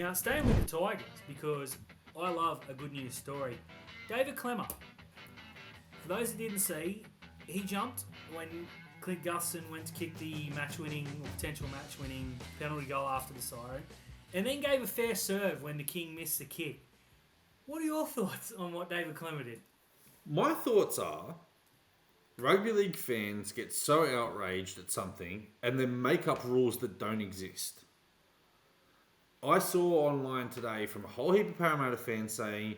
Now, staying with the Tigers, because I love a good news story. David Klemmer. For those that didn't see, he jumped when Clint Gutherson went to kick the match-winning or potential match-winning penalty goal after the siren, and then gave a fair serve when the King missed the kick. What are your thoughts on what David Klemmer did? My thoughts are, rugby league fans get so outraged at something and then make up rules that don't exist. I saw online today from a whole heap of Parramatta fans saying,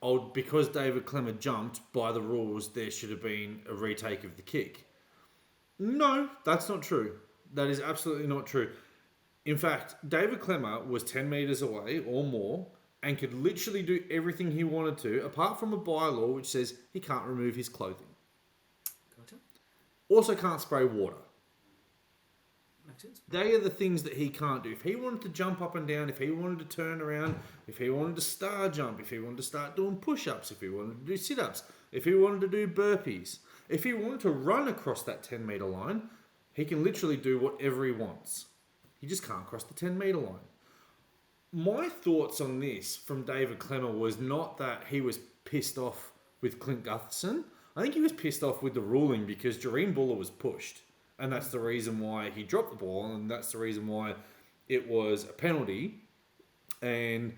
oh, because David Klemmer jumped, by the rules, there should have been a retake of the kick. No, that's not true. That is absolutely not true. In fact, David Klemmer was 10 metres away or more and could literally do everything he wanted to, apart from a bylaw which says he can't remove his clothing. Gotcha. Also can't spray water. Makes sense. They are the things that he can't do. If he wanted to jump up and down, if he wanted to turn around, if he wanted to star jump, if he wanted to start doing push-ups, if he wanted to do sit-ups, if he wanted to do burpees, if he wanted to run across that 10-metre line, he can literally do whatever he wants. He just can't cross the 10-metre line. My thoughts on this from David Klemmer was not that he was pissed off with Clint Gutherson. I think he was pissed off with the ruling because Jareen Buller was pushed. And that's the reason why he dropped the ball, and that's the reason why it was a penalty. And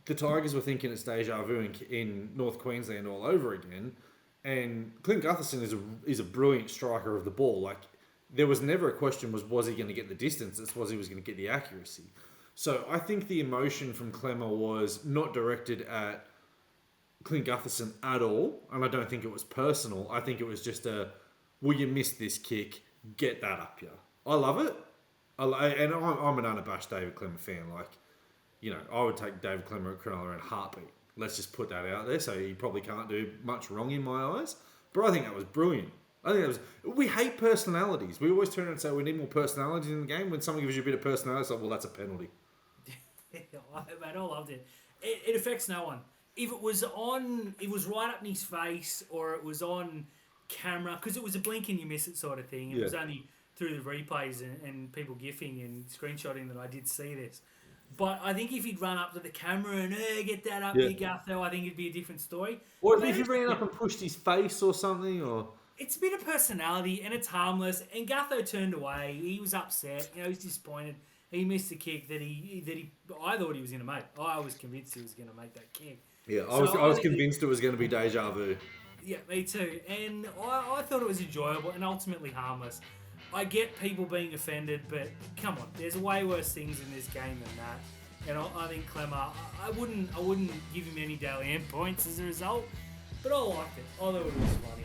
the Tigers were thinking it's deja vu in North Queensland all over again. And Clint Gutherson is a brilliant striker of the ball. Like, there was never a question was he going to get the distance? It's was he was going to get the accuracy. So I think the emotion from Klemmer was not directed at Clint Gutherson at all, and I don't think it was personal. I think it was just will you miss this kick? Get that up here. I love it. And I'm an unabashed David Klemmer fan. Like, you know, I would take David Klemmer at Cronulla in a heartbeat. Let's just put that out there. So he probably can't do much wrong in my eyes. But I think that was brilliant. We hate personalities. We always turn around and say we need more personalities in the game. When someone gives you a bit of personality, it's like, well, that's a penalty. Mate, I loved it. It affects no one. If it was right up in his face, or it was on camera, because it was a blink and you miss it sort of thing. It was only through the replays and people gifting and screenshotting that I did see this. But I think if he'd run up to the camera and get that up there, Gutho, I think it'd be a different story. Or if he ran up and pushed his face or something, or... It's a bit of personality and it's harmless. And Gutho turned away. He was upset. You know, he's disappointed. He missed the kick that I thought he was going to make. I was convinced he was going to make that kick. Yeah, I was convinced it was going to be deja vu. Yeah, me too. And I thought it was enjoyable and ultimately harmless. I get people being offended, but come on, there's way worse things in this game than that. And I think Klemmer, I wouldn't give him any daily end points as a result, but I liked it. I thought it was funny.